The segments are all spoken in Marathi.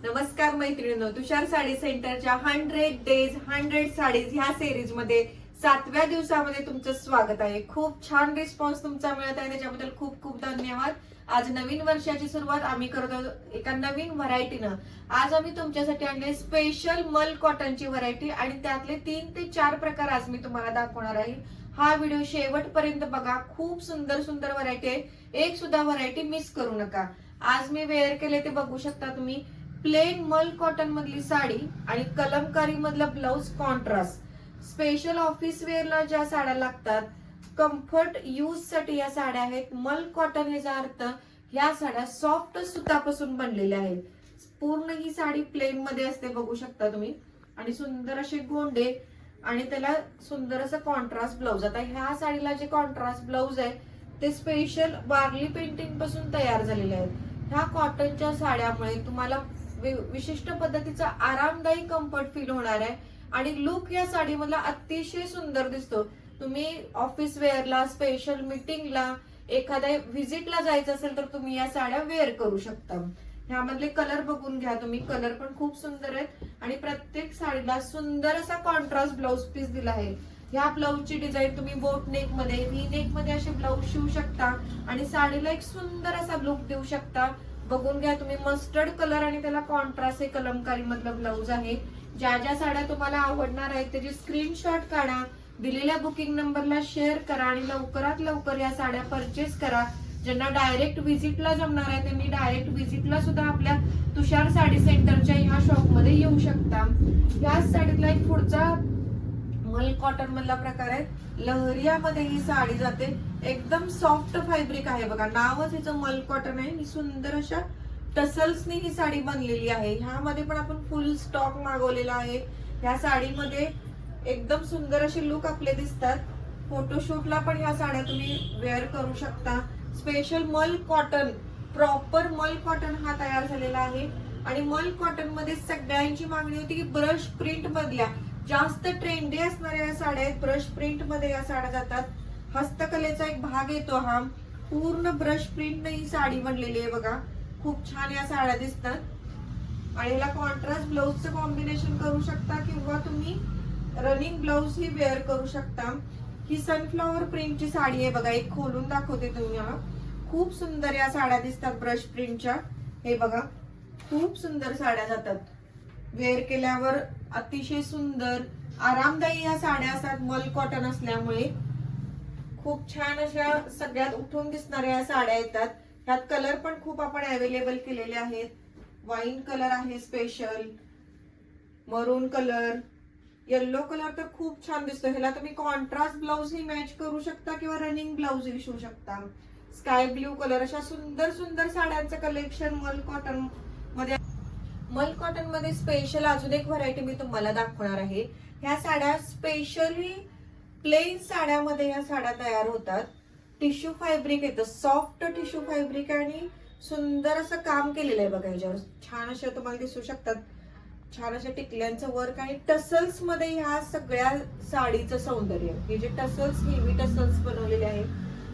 नमस्कार मैत्रिणींनो, तुषार साडी सेंटरच्या 100 डेज 100 साडीज ह्या सिरीज मध्ये 7व्या दिवसामध्ये तुमचं स्वागत आहे. खूप छान रिस्पॉन्स तुमचा मिळत आहे, त्याच्याबद्दल खूप खूप धन्यवाद. आज नवीन वर्षाची सुरुवात आम्ही करतो एका नवीन व्हरायटीनं. आज आम्ही तुमच्यासाठी आणले स्पेशल मल कॉटनची व्हरायटी आणि त्यातले 3 ते 4 प्रकार आज मी तुम्हाला दाखवणार आहे. हा व्हिडिओ शेवटपर्यंत बघा. खूप सुंदर सुंदर व्हरायटी आहे, एक सुद्धा व्हरायटी मिस करू नका. आज मी वेअर केले ते बघू शकता तुम्ही. प्लेन मल कॉटन मधली साडी आणि कलमकारी मधला ब्लाउज कॉन्ट्रास्ट. स्पेशल ऑफिस वेअरला ज्या साड्या लागतात, कम्फर्ट यूज साठी या साड्या आहेत. मल कॉटन याचा अर्थ या साड्या सॉफ्ट सुतापासून बनलेल्या आहेत. पूर्ण ही साडी प्लेन मध्ये असते बघू शकता तुम्ही. आणि सुंदर असे गोंडे आणि त्याला सुंदर असं कॉन्ट्रास्ट ब्लाउज. आता ह्या साडीला जे कॉन्ट्रास्ट ब्लाउज आहे ते स्पेशल वारली पेंटिंग पासून तयार झालेले आहेत. ह्या कॉटनच्या साड्यामुळे तुम्हाला विशिष्ट पद्धतीचा आरामदायी कम्फर्ट फील होणार आहे आणि लुक या साडीमधला अतिशय सुंदर दिसतो. तुम्ही ऑफिस वेअरला, स्पेशल मीटिंगला, एखाद्या व्हिजिटला जायचं असेल तर तुम्ही या साड्या वेअर करू शकता. ह्यामधले कलर बघून घ्या तुम्ही. कलर पण खूप सुंदर आहेत आणि प्रत्येक साडीला सुंदर असा कॉन्ट्रास्ट ब्लाउज पीस दिला आहे. ह्या ब्लाउजची डिझाईन तुम्ही बोट नेक मध्ये, व्ही नेक मध्ये असे ब्लाउज शिवू शकता आणि साडीला एक सुंदर असा लुक देऊ शकता. बघून घ्या तुम्ही. मस्टर्ड कलर आणि त्याला कॉन्ट्रास्ट हे कलमकारी मधलं ब्लाउज आहे. ज्या ज्या साड्या तुम्हाला आवडणार आहेत त्याची स्क्रीनशॉट काढा, दिलेल्या बुकिंग नंबरला शेअर करा आणि लवकरात लवकर या साड्या परचेस करा. ज्यांना डायरेक्ट व्हिजिटला जमणार आहे त्यांनी डायरेक्ट व्हिजिटला सुद्धा आपल्या तुषार साडी सेंटरच्या ह्या शॉप मध्ये येऊ शकता. या साडीतला एक पुढचा मल कॉटन मधला प्रकार आहे. लहरियामध्ये ही साडी जाते. एकदम सॉफ्ट फॅब्रिक आहे बघा. नावच हिचं मल कॉटन आहे. ही सुंदर अशा टसल्सनी ही साडी बनलेली आहे. ह्यामध्ये पण आपण फुल स्टॉक मागवलेला आहे. ह्या साडीमध्ये एकदम सुंदर असे लुक आपले दिसतात. फोटोशूटला पण ह्या साड्या तुम्ही वेअर करू शकता. स्पेशल मल कॉटन, प्रॉपर मल कॉटन हा तयार झालेला आहे. आणि मल कॉटन मध्ये सगळ्यांची मागणी होती की ब्रश प्रिंट मधल्या जास्त ट्रेंडी असणाऱ्या या साड्या आहेत. ब्रश प्रिंट मध्ये या साड्या जातात. हस्तकलेचा एक भाग येतो हा. पूर्ण ब्रश प्रिंट ही साडी बनलेली आहे बघा. खूप छान या साड्या दिसतात आणि याला कॉन्ट्रास्ट ब्लाउजचं कॉम्बिनेशन करू शकता किंवा तुम्ही रनिंग ब्लाउज ही वेअर करू शकता. ही सनफ्लॉवर प्रिंटची साडी आहे बघा. एक खोलून दाखवते तुम्हाला. खूप सुंदर या साड्या दिसतात ब्रश प्रिंटच्या. हे बघा, खूप सुंदर साड्या जातात. वेअर केल्यावर अतिशय सुंदर आरामदायी या साड्या असतात. मल कॉटन असल्यामुळे खूप छान अशा सगळ्यात उठून दिसणाऱ्या या साड्या येतात. ह्यात कलर पण खूप आपण अवेलेबल केलेले आहेत. वाईन कलर आहे, स्पेशल मरून कलर, येल्लो कलर तर खूप छान दिसतो. ह्याला तुम्ही कॉन्ट्रास्ट ब्लाउज ही मॅच करू शकता किंवा रनिंग ब्लाउज ही शिवू शकता. स्काय ब्ल्यू कलर, अशा सुंदर सुंदर साड्यांचं कलेक्शन मल कॉटन मध्ये. मल कॉटन मध्ये स्पेशल अजून एक व्हरायटी मी तुम्हाला दाखवणार आहे. ह्या साड्या स्पेशली प्लेन साड्यामध्ये ह्या साड्या तयार होतात. टिश्यू फॅब्रिक येतं, सॉफ्ट टिश्यू फॅब्रिक आणि सुंदर असं काम केलेलं आहे बघा. ह्याच्यावर छान अशा तुम्हाला दिसू शकतात छान अशा टिकल्यांचं वर्क आणि टसल्स मध्ये ह्या सगळ्या साडीचं सौंदर्य. हे जे टसल्स, हेवी टसल्स बनवलेले आहे.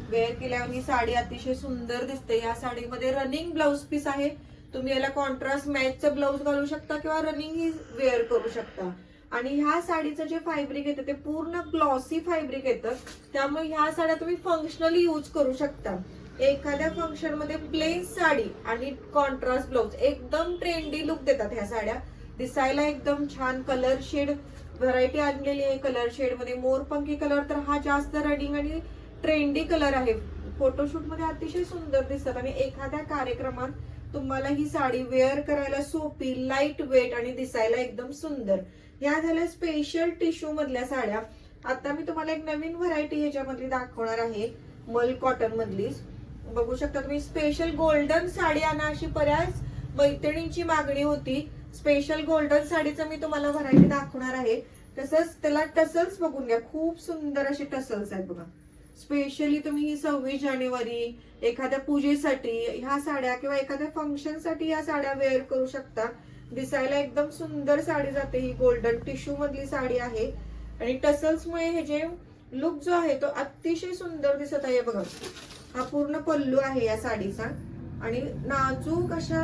वेअर केल्यावर ही साडी अतिशय सुंदर दिसते. या साडीमध्ये रनिंग ब्लाउज पीस आहे. तुम्ही याला कॉन्ट्रास्ट मॅचचं ब्लाउज घालू शकता किंवा रनिंग ही वेअर करू शकता. आणि ह्या साडीचं जे फॅब्रिक येतं ते पूर्ण ग्लॉसी फॅब्रिक येतं. त्यामुळे ह्या साड्या तुम्ही फंक्शनली यूज करू शकता. एखाद्या फंक्शन मध्ये प्लेन साडी आणि कॉन्ट्रास्ट ब्लाउज एकदम ट्रेंडी लुक देतात ह्या साड्या. दिसायला एकदम छान. कलर शेड व्हरायटी आणलेली आहे. कलर शेड मध्ये मोरपंखी कलर तर हा जास्त रनिंग आणि ट्रेंडी कलर आहे. फोटोशूट मध्ये अतिशय सुंदर दिसतात आणि एखाद्या कार्यक्रमात तुम्हाला ही साडी वेअर करायला सोपी, लाईट वेट आणि दिसायला एकदम सुंदर. या झाल्या स्पेशल टिश्यू मधल्या साड्या. आता मी तुम्हाला एक नवीन व्हरायटी ह्याच्यामधली दाखवणार आहे. मल कॉटन मधली बघू शकता तुम्ही. स्पेशल गोल्डन साडी आणा अशी बऱ्याच मैत्रिणींची मागणी होती. स्पेशल गोल्डन साडीचं मी तुम्हाला व्हरायटी दाखवणार आहे. तसंच त्याला टसल्स बघून घ्या. खूप सुंदर असे टसल्स आहेत बघा. स्पेशली तुम्ही ही 26 जानेवारी एखाद्या पूजेसाठी ह्या साड्या किंवा एखाद्या फंक्शन साठी या साड्या वेअर करू शकता. दिसायला एकदम सुंदर साडी जाते. ही गोल्डन टिश्यू मधली साडी आहे आणि टसल्समुळे हे जे लुक जो आहे तो अतिशय सुंदर दिसत आहे बघा. हा पूर्ण पल्लू आहे या साडीचा आणि नाजूक अशा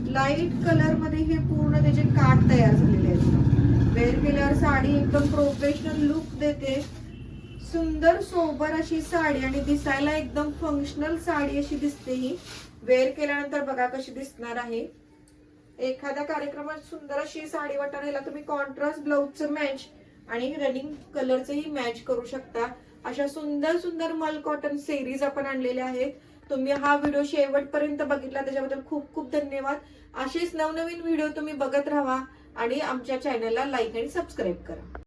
लाईट कलर मध्ये हे पूर्ण त्याचे काठ तयार झालेले आहेत. वेअर केल्यावर साडी एकदम प्रोफेशनल लुक देते. सुंदर सोबर अशी साडी आणि दिसायला एकदम फंक्शनल साडी अशी दिसते ही. वेअर केल्यानंतर बघा कशी दिसणार आहे. एखाद्या कार्यक्रमात सुंदर अशी साडी वाटणार, ह्याला तुम्ही कॉन्ट्रास्ट ब्लाउजचं मॅच आणि रनिंग कलरचंही मॅच करू शकता. अशा सुंदर सुंदर मल कॉटन सेरीज आपण आणलेल्या आहेत. तुम्ही हा व्हिडिओ शेवटपर्यंत बघितला त्याच्याबद्दल खूप खूप धन्यवाद. असेच नवनवीन व्हिडिओ तुम्ही बघत राहा आणि आमच्या चॅनलला लाईक आणि सबस्क्राईब करा.